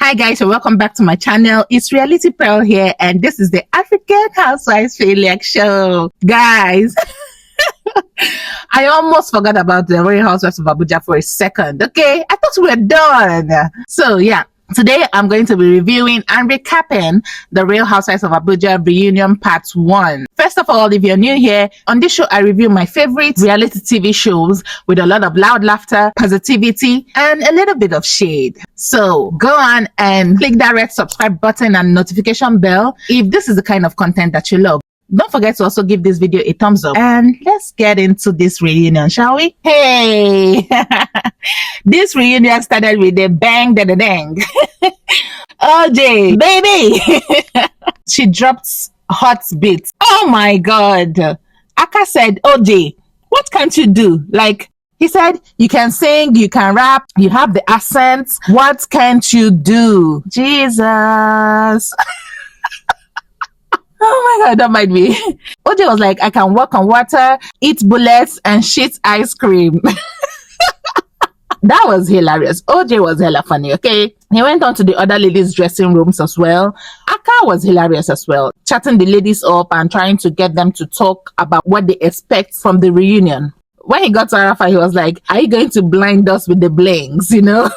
Hi guys, and welcome back to my channel. It's Reality Pearl here, and this is the African Housewives Failure Show. Guys, I almost forgot about the Real Housewives of Abuja for a second. Okay, I thought we were done. So yeah, today I'm going to be reviewing and recapping the Real Housewives of Abuja reunion part 1. First of all, if you're new here, on this show I review my favorite reality TV shows with a lot of loud laughter, positivity, and a little bit of shade. So go on and click that red subscribe button and notification bell if this is the kind of content that you love. Don't forget to also give this video a thumbs up, and let's get into this reunion, shall we? Hey, this reunion started with a bang, da da dang. OJ, baby, she dropped hot beats. Oh my God, Aka said, OJ, what can't you do? Like, he said, you can sing, you can rap, you have the accent. What can't you do? Jesus. Oh my God, that might be. OJ was like, I can walk on water, eat bullets, and shit ice cream. That was hilarious. OJ was hella funny, okay? He went on to the other ladies' dressing rooms as well. Aka was hilarious as well, chatting the ladies up and trying to get them to talk about what they expect from the reunion. When he got to Arafa, he was like, are you going to blind us with the blings, you know?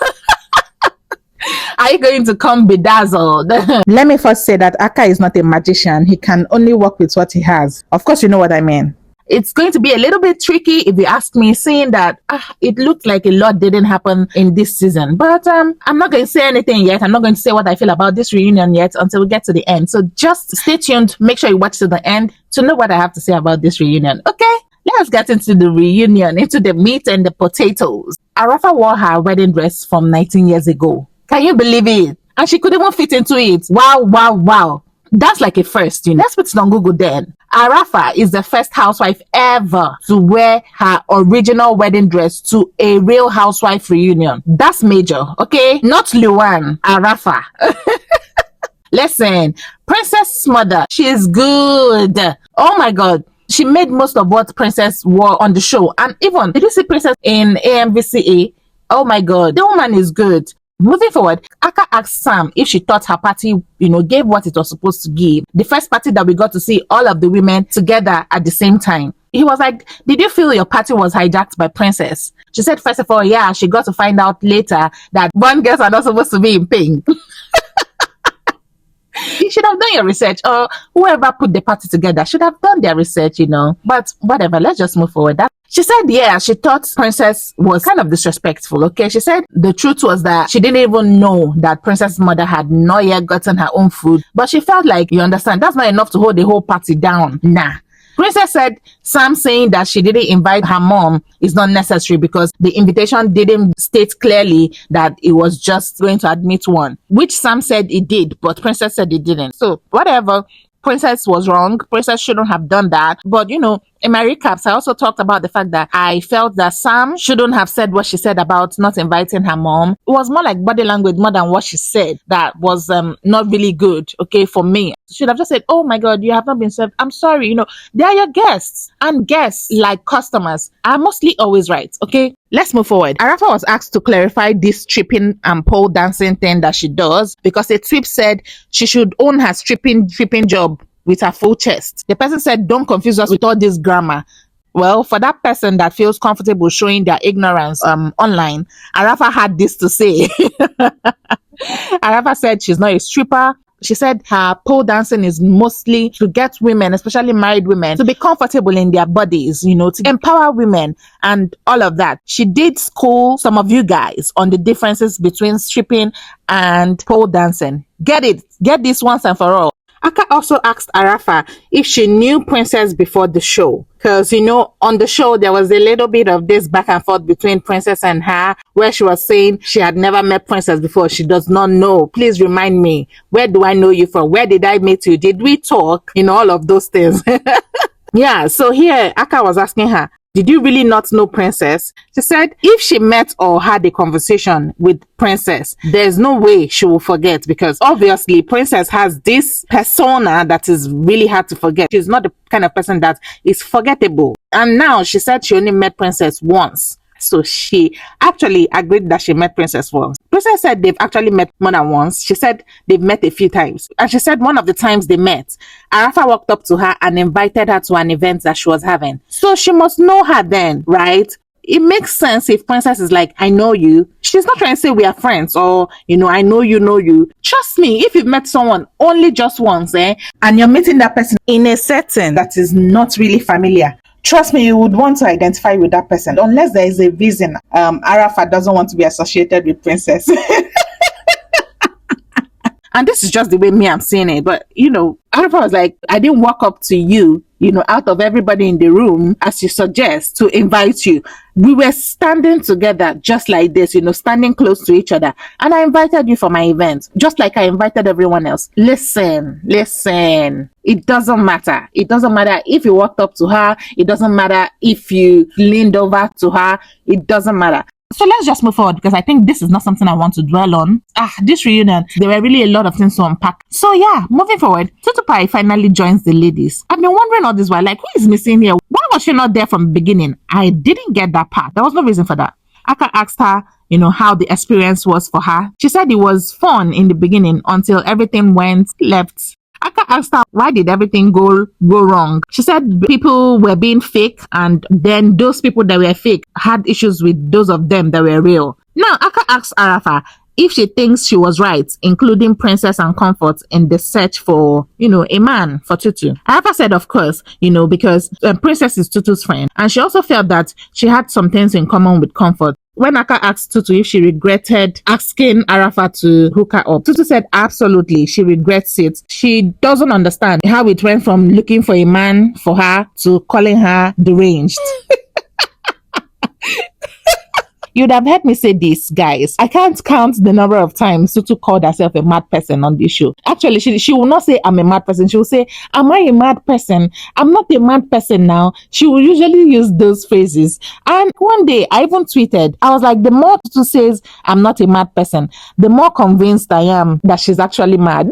Are you going to come bedazzled? Let me first say that Aka is not a magician. He can only work with what he has. Of course, you know what I mean. It's going to be a little bit tricky if you ask me, seeing that it looked like a lot didn't happen in this season. But I'm not going to say anything yet. I'm not going to say what I feel about this reunion yet until we get to the end. So just stay tuned. Make sure you watch to the end to know what I have to say about this reunion. Okay? Let's get into the reunion, into the meat and the potatoes. Arafa wore her wedding dress from 19 years ago. Can you believe it? And she could even fit into it. Wow, wow, wow. That's like a first, you know. Let's put it on Google then. Arafa is the first housewife ever to wear her original wedding dress to a Real Housewife reunion. That's major, okay? Not Luan, Arafa. Listen, Princess Mother, she's good. Oh my God. She made most of what Princess wore on the show. And even, did you see Princess in AMVCA? Oh my God, the woman is good. Moving forward, Aka asked Sam if she thought her party, gave what it was supposed to give. The first party that we got to see all of the women together at the same time. He was like, did you feel your party was hijacked by Princess? She said, first of all, yeah, she got to find out later that one girls are not supposed to be in pink. You should have done your research, or whoever put the party together should have done their research, But whatever, let's just move forward. She said, yeah, she thought Princess was kind of disrespectful, okay? She said the truth was that she didn't even know that Princess' mother had not yet gotten her own food. But she felt like, you understand, that's not enough to hold the whole party down. Nah. Princess said Sam saying that she didn't invite her mom is not necessary because the invitation didn't state clearly that it was just going to admit one, which Sam said it did, but Princess said it didn't. So whatever. Princess was wrong. Princess shouldn't have done that. But, in my recaps, I also talked about the fact that I felt that Sam shouldn't have said what she said about not inviting her mom. It was more like body language more than what she said that was not really good, okay, for me. She should have just said, oh my God, you have not been served. I'm sorry, they are your guests. And guests, like customers, are mostly always right, okay? Let's move forward. Arafa was asked to clarify this stripping and pole dancing thing that she does because a tweet said she should own her stripping job with her full chest. The person said, don't confuse us with all this grammar. Well, for that person that feels comfortable showing their ignorance online, Arafa had this to say. Arafa said she's not a stripper. She said her pole dancing is mostly to get women, especially married women, to be comfortable in their bodies, to empower women and all of that. She did school some of you guys on the differences between stripping and pole dancing. Get it. Get this once and for all. Aka also asked Arafa if she knew Princess before the show. Because, on the show, there was a little bit of this back and forth between Princess and her, where she was saying she had never met Princess before. She does not know. Please remind me. Where do I know you from? Where did I meet you? Did we talk? All of those things. Yeah, so here, Aka was asking her, did you really not know Princess? She said if she met or had a conversation with Princess, there's no way she will forget because obviously Princess has this persona that is really hard to forget. She's not the kind of person that is forgettable. And now she said she only met Princess once. So she actually agreed that she met Princess once. Princess said they've actually met more than once. She said they've met a few times. And she said one of the times they met, Arafa walked up to her and invited her to an event that she was having. So she must know her then, right? It makes sense if Princess is like, I know you. She's not trying to say we are friends or, I know you. Trust me, if you've met someone only just once, and you're meeting that person in a setting that is not really familiar, trust me, you would want to identify with that person unless there is a reason Arafat doesn't want to be associated with Princess. And this is just the way I'm seeing it. But, Arafat was like, I didn't walk up to you, out of everybody in the room, as you suggest, to invite you. We were standing together just like this, standing close to each other. And I invited you for my event, just like I invited everyone else. Listen. It doesn't matter. It doesn't matter if you walked up to her. It doesn't matter if you leaned over to her. It doesn't matter. So let's just move forward because I think this is not something I want to dwell on. This reunion, there were really a lot of things to unpack. So yeah, moving forward, Tutu Pai finally joins the ladies. I've been wondering all this while, like, who is missing here? Why was she not there from the beginning? I didn't get that part. There was no reason for that. Aka asked her, how the experience was for her. She said it was fun in the beginning until everything went left. Aka asked her, why did everything go wrong? She said people were being fake, and then those people that were fake had issues with those of them that were real. Now, Aka asked Arafa if she thinks she was right, including Princess and Comfort, in the search for, a man for Tutu. Arafa said, of course, because Princess is Tutu's friend, and she also felt that she had some things in common with Comfort. When Aka asked Tutu if she regretted asking Arafa to hook her up, Tutu said absolutely, she regrets it. She doesn't understand how it went from looking for a man for her to calling her deranged. You'd have heard me say this, guys. I can't count the number of times Tutu called herself a mad person on this show. Actually, she will not say I'm a mad person. She will say, am I a mad person? I'm not a mad person now. She will usually use those phrases. And one day, I even tweeted, I was like, the more Tutu says I'm not a mad person, the more convinced I am that she's actually mad.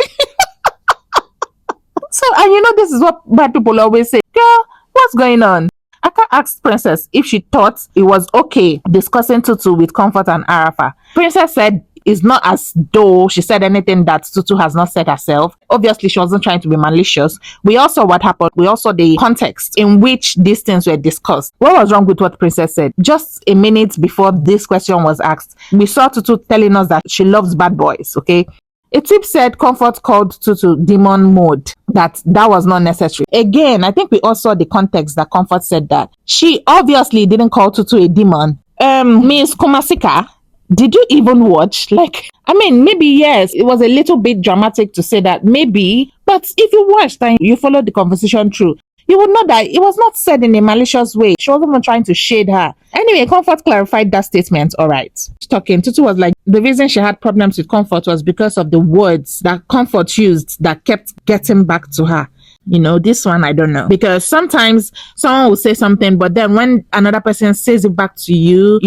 So, and this is what bad people always say. Girl, what's going on? Aka asked Princess if she thought it was okay discussing Tutu with Comfort and Arafa. Princess said it's not as though she said anything that Tutu has not said herself. Obviously, she wasn't trying to be malicious. We all saw what happened. We also saw the context in which these things were discussed. What was wrong with what Princess said? Just a minute before this question was asked, we saw Tutu telling us that she loves bad boys, okay? A tip said Comfort called Tutu demon mode, that was not necessary. Again, I think we all saw the context that Comfort said that. She obviously didn't call Tutu a demon. Miss Kumasika, did you even watch? Maybe yes, it was a little bit dramatic to say that, maybe, but if you watched and you followed the conversation through, you would know that it was not said in a malicious way. She wasn't even trying to shade her. Anyway, Comfort clarified that statement. All right. Talking, Tutu was like, the reason she had problems with Comfort was because of the words that Comfort used that kept getting back to her. This one, I don't know. Because sometimes someone will say something, but then when another person says it back to you,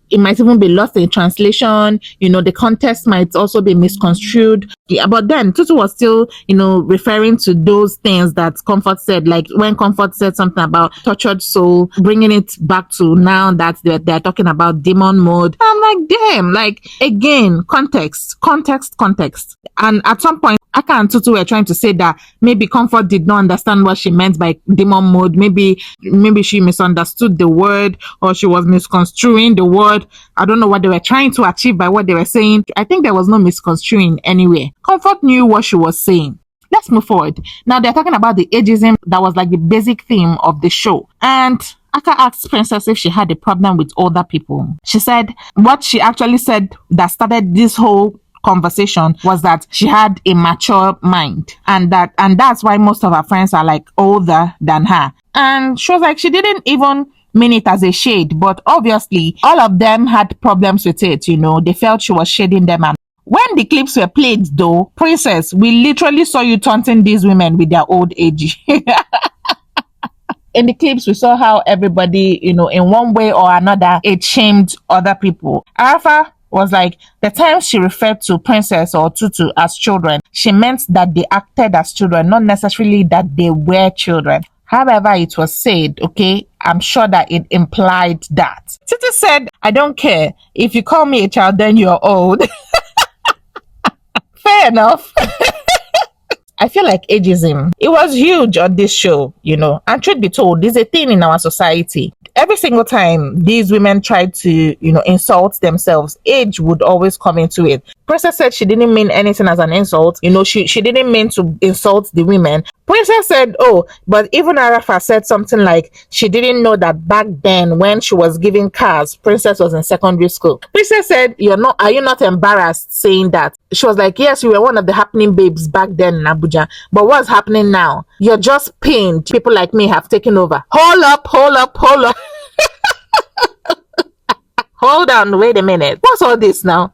it might even be lost in translation. The context might also be misconstrued. Yeah, but then Tutu was still, referring to those things that Comfort said. Like when Comfort said something about tortured soul, bringing it back to now that they're talking about demon mode. I'm like, damn, again, context. And at some point, Aka and Tutu were trying to say that maybe Comfort did not understand what she meant by demon mode. Maybe she misunderstood the word, or she was misconstruing the word. I don't know what they were trying to achieve by what they were saying. I think there was no misconstruing anyway. Comfort knew what she was saying. Let's move forward. Now they're talking about the ageism that was like the basic theme of the show. And Aka asked Princess if she had a problem with older people. She said what she actually said that started this whole conversation was that she had a mature mind, and that's why most of her friends are older than her. And she was like, she didn't even mean it as a shade, but obviously all of them had problems with it. They felt she was shading them. And when the clips were played though, Princess, we literally saw you taunting these women with their old age. In the clips, we saw how everybody, in one way or another, it shamed other people. Arafa was like, the time she referred to Princess or Tutu as children, she meant that they acted as children, not necessarily that they were children. However, it was said, okay, I'm sure that it implied that. Titi said, I don't care. If you call me a child, then you're old. Fair enough. I feel like ageism, it was huge on this show, you know. And truth be told, there's a thing in our society. Every single time these women tried to, you know, insult themselves, age would always come into it. Princess said she didn't mean anything as an insult. You know, she didn't mean to insult the women. Princess said, oh, but even Arafa said something like she didn't know that back then when she was giving cars, Princess was in secondary school. Princess said, are you not embarrassed saying that? She was like, yes, you were one of the happening babes back then in Abuja. But what's happening now? You're just pinned. People like me have taken over. Hold up. Hold on, wait a minute. What's all this now?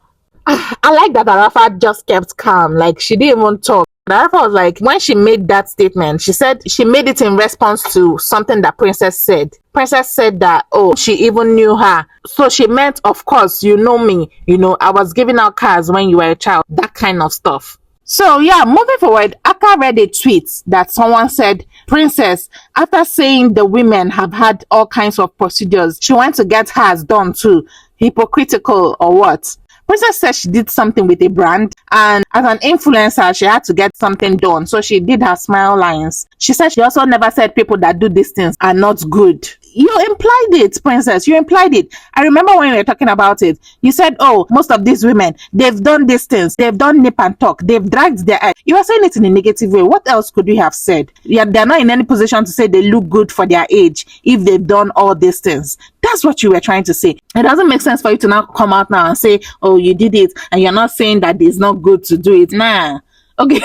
I like that Arafa just kept calm. Like, she didn't even talk. Arafa was like, when she made that statement, she said she made it in response to something that Princess said. Princess said that, oh, she even knew her. So she meant, of course, you know me. You know, I was giving out cars when you were a child. That kind of stuff. So yeah, moving forward, Aka read a tweet that someone said, Princess, after saying the women have had all kinds of procedures, she went to get hers done too. Hypocritical or what? Princess said she did something with a brand, and as an influencer, she had to get something done. So she did her smile lines. She said she also never said people that do these things are not good. You implied it, Princess. You implied it. I remember when we were talking about it. You said, oh, most of these women, they've done these things. They've done nip and talk. They've dragged their eye. You were saying it in a negative way. What else could you have said? Yeah, they're not in any position to say they look good for their age if they've done all these things. That's what you were trying to say. It doesn't make sense for you to now come out now and say, oh, you did it, and you're not saying that it's not good to do it. Nah. Okay.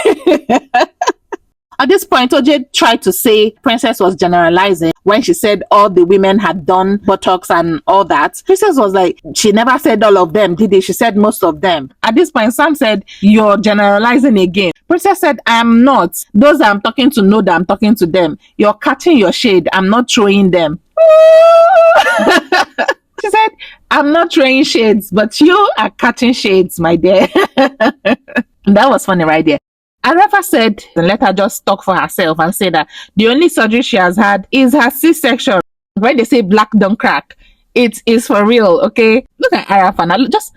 At this point, OJ tried to say Princess was generalizing when she said all the women had done Botox and all that. Princess was like, she never said all of them, did it? She said most of them. At this point, Sam said, you're generalizing again. Princess said, I'm not. Those I'm talking to know that I'm talking to them. You're catching your shade. I'm not throwing them. She said, I'm not throwing shades, but you are catching shades, my dear. That was funny right there. Arafa said, let her just talk for herself and say that the only surgery she has had is her C-section. When they say black don't crack, it is for real, okay? Look at Arafa now. Just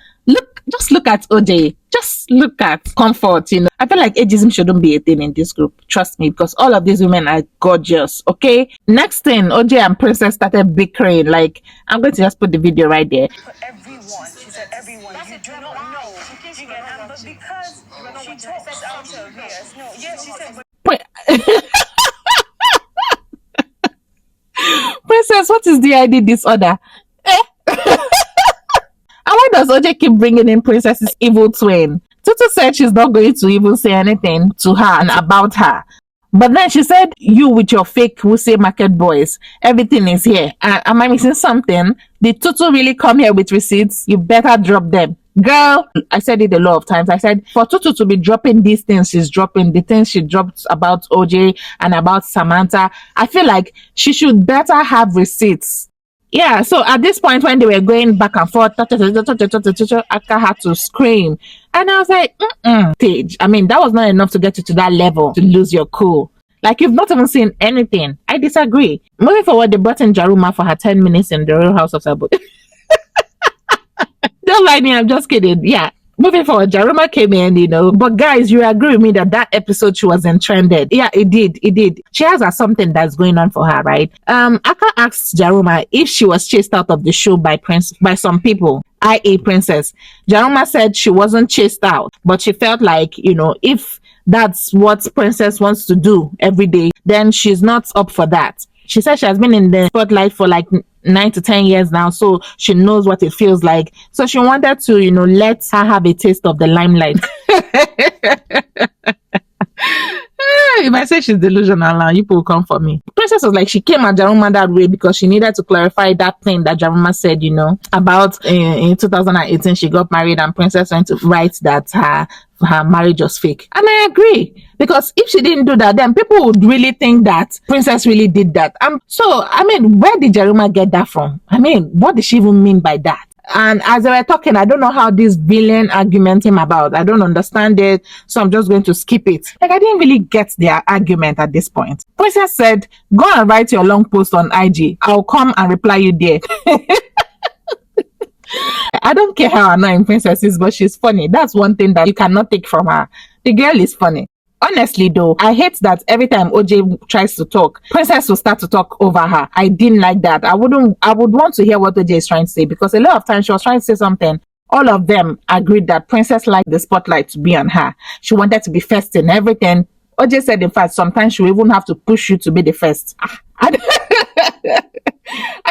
look at OJ. Just look at comfort, you know. I feel like ageism shouldn't be a thing in this group. Trust me, because all of these women are gorgeous, okay? Next thing, OJ and Princess started bickering. Like, I'm going to just put the video right there. Everyone, she said everyone, you do not know. You get, but because she talks out of yes, no, yes, she said. Princess, what is the ID disorder? And why does OJ keep bringing in Princess's evil twin? Tutu said she's not going to even say anything to her and about her. But then she said, you with your fake Wuse market boys, everything is here. Am I missing something? Did Tutu really come here with receipts? You better drop them. Girl, I said it a lot of times. I said, for Tutu to be dropping these things she's dropping, the things she dropped about OJ and about Samantha, I feel like she should better have receipts. Yeah, so at this point when they were going back and forth, Aka had to scream. And I was like, stage. I mean, that was not enough to get you to that level to lose your cool. Like, you've not even seen anything. I disagree. Moving forward, they brought in Jaruma for her 10 minutes in the Real House of Abuja. Don't lie me, I'm just kidding. Yeah. Moving forward, Jaruma came in, you know. But guys, you agree with me that episode she was trended. Yeah, it did. She has something that's going on for her, right? Aka asked Jaruma if she was chased out of the show by some people, i.e. Princess. Jaruma said she wasn't chased out, but she felt like, you know, if that's what Princess wants to do every day, then she's not up for that. She said she has been in the spotlight for like 9 to 10 years now, so she knows what it feels like. So she wanted to, you know, let her have a taste of the limelight. If I say she's delusional now, you people come for me. Princess was like, she came at Jaruma that way because she needed to clarify that thing that Jaruma said, you know, about in 2018 she got married and Princess went to write that her marriage was fake. And I agree, because if she didn't do that, then people would really think that Princess really did that. So I mean, where did Jaruma get that from? I mean, what did she even mean by that? And as they were talking, I don't know how this villain argument came about. I don't understand it. So I'm just going to skip it. Like, I didn't really get their argument at this point. Princess said, go and write your long post on IG. I'll come and reply you there. I don't care how annoying Princess is, but she's funny. That's one thing that you cannot take from her. The girl is funny. Honestly, though, I hate that every time OJ tries to talk, Princess will start to talk over her. I didn't like that. I would want to hear what OJ is trying to say, because a lot of times she was trying to say something. All of them agreed that Princess liked the spotlight to be on her. She wanted to be first in everything. OJ said, in fact, sometimes she will even have to push you to be the first. I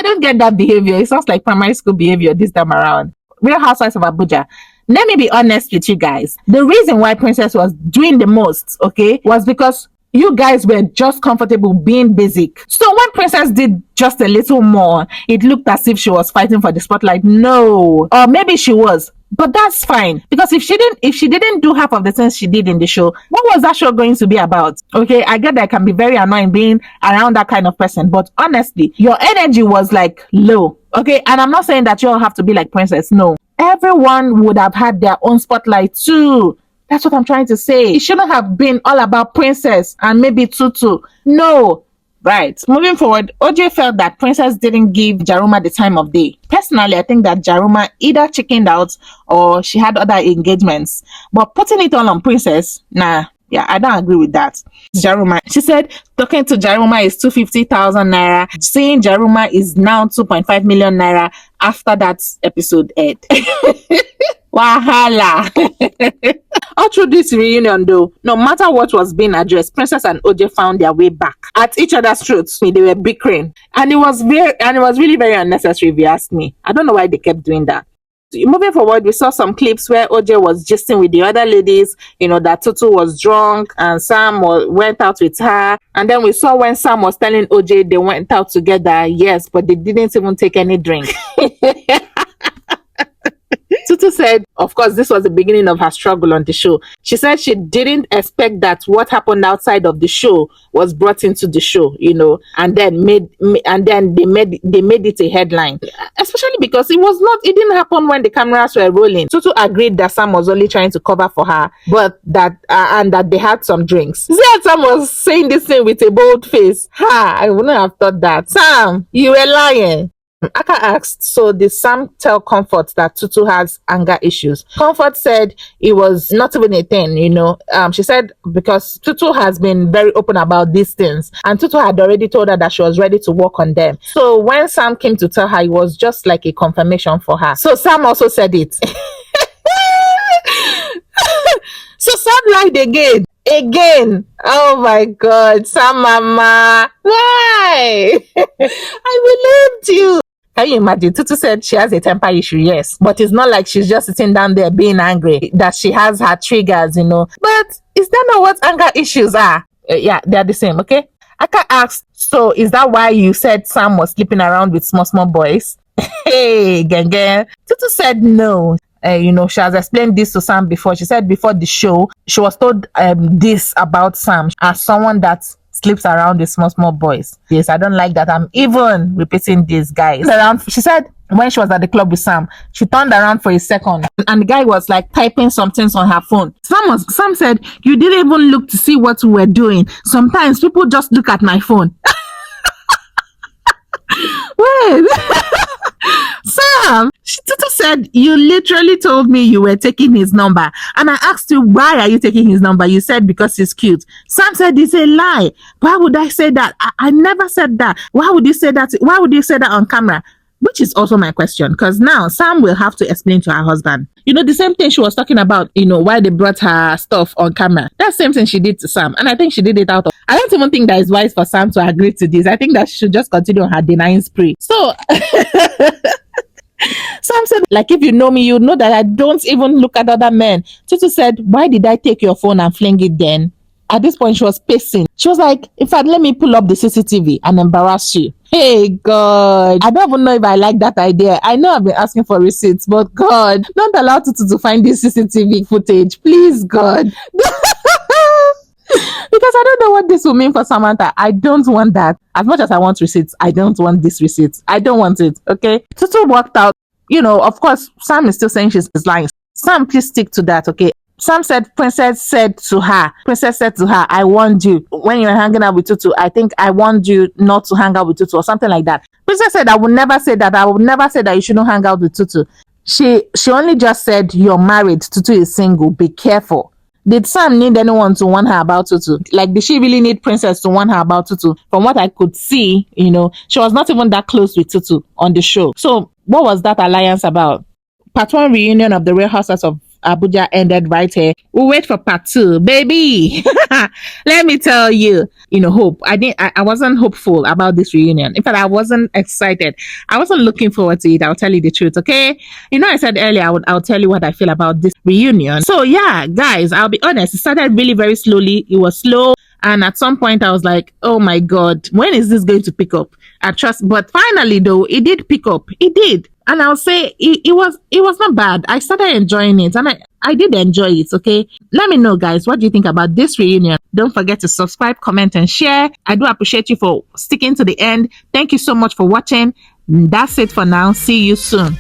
don't get that behavior. It sounds like primary school behavior this time around. Real Housewives of Abuja. Let me be honest with you guys. The reason why Princess was doing the most, okay, was because you guys were just comfortable being basic. So when Princess did just a little more, it looked as if she was fighting for the spotlight. No. Or maybe she was. But that's fine, because if she didn't do half of the things she did in the show, what was that show going to be about? Okay, I get that it can be very annoying being around that kind of person, but honestly, your energy was like low. Okay, and I'm not saying that you all have to be like Princess. No, everyone would have had their own spotlight too. That's what I'm trying to say. It shouldn't have been all about Princess and maybe Tutu. No. Right. Moving forward, OJ felt that Princess didn't give Jaruma the time of day. Personally, I think that Jaruma either chickened out or she had other engagements. But putting it all on Princess, nah. Yeah, I don't agree with that. Jaruma. She said talking to Jaruma is 250,000 naira. Seeing Jaruma is now 2.5 million naira after that episode aired. Wahala. All through this reunion, though, no matter what was being addressed, Princess and OJ found their way back at each other's throats. They were bickering, and it was really very unnecessary, if you ask me. I don't know why they kept doing that. Moving forward, we saw some clips where OJ was gisting with the other ladies, that Tutu was drunk and Sam went out with her. And then we saw when Sam was telling OJ they went out together, yes, but they didn't even take any drink. Tutu said, of course, this was the beginning of her struggle on the show. She said she didn't expect that what happened outside of the show was brought into the show, and then they made it a headline, especially because it didn't happen when the cameras were rolling. Tutu agreed that Sam was only trying to cover for her, but that they had some drinks. Sam was saying this thing with a bold face. I wouldn't have thought that. Sam, you were lying. Aka asked, so did Sam tell Comfort that Tutu has anger issues? Comfort said it was not even a thing, She said because Tutu has been very open about these things, and Tutu had already told her that she was ready to work on them. So when Sam came to tell her, it was just like a confirmation for her. So Sam also said it. So Sam lied again. Oh my God, Sam mama, why? I believed you. Can you imagine? Tutu said she has a temper issue, yes. But it's not like she's just sitting down there being angry, that she has her triggers, But is that not what anger issues are? Yeah, they're the same, okay? Aka asked, so is that why you said Sam was sleeping around with small boys? Hey, gang. Tutu said no. She has explained this to Sam before. She said before the show, she was told this about Sam as someone that sleeps around with small boys. Yes, I don't like that. I'm even repeating this, guys. She said when she was at the club with Sam, she turned around for a second and the guy was like typing some things on her phone. Sam said, you didn't even look to see what we were doing. Sometimes people just look at my phone. Wait. Sam, Tutu said, you literally told me you were taking his number. And I asked you, why are you taking his number? You said, because he's cute. Sam said, it's a lie. Why would I say that? I never said that. Why would you say that? Why would you say that on camera? Which is also my question, because now Sam will have to explain to her husband. The same thing she was talking about, why they brought her stuff on camera. That same thing she did to Sam. And I think she did it out of... I don't even think that it's wise for Sam to agree to this. I think that she should just continue on her denying spree. So... Sam said, like, if you know me, you know that I don't even look at other men. Tutu said, why did I take your phone and fling it then? At this point, she was pacing. She was like, in fact, let me pull up the CCTV and embarrass you. Hey, God. I don't even know if I like that idea. I know I've been asking for receipts, but God, don't allow Tutu to find this CCTV footage. Please, God. Because I don't know what this will mean for Samantha. I don't want that. As much as I want receipts, I don't want this receipt. I don't want it, okay? Tutu walked out. Of course, Sam is still saying she's lying. Sam, please stick to that, okay? Sam said, Princess said to her, I warned you when you were hanging out with Tutu. I think I warned you not to hang out with Tutu or something like that. Princess said, I would never say that. I would never say that you shouldn't hang out with Tutu. She only just said, you're married. Tutu is single. Be careful. Did Sam need anyone to warn her about Tutu? Like, did she really need Princess to warn her about Tutu? From what I could see, she was not even that close with Tutu on the show. So what was that alliance about? Part 1 reunion of the Real Housewives of Abuja ended right here. We'll wait for part 2, baby. Let me tell you, hope. I wasn't hopeful about this reunion. In fact, I wasn't excited. I wasn't looking forward to it. I'll tell you the truth, okay? I said earlier I'll tell you what I feel about this reunion. So yeah, guys, I'll be honest. It started really very slowly. It was slow. And at some point I was like, oh my God, when is this going to pick up? But finally though, it did pick up. It did. And I'll say it was not bad. I started enjoying it and I did enjoy it, okay? Let me know, guys, what do you think about this reunion? Don't forget to subscribe, comment, and share. I do appreciate you for sticking to the end. Thank you so much for watching. That's it for now. See you soon.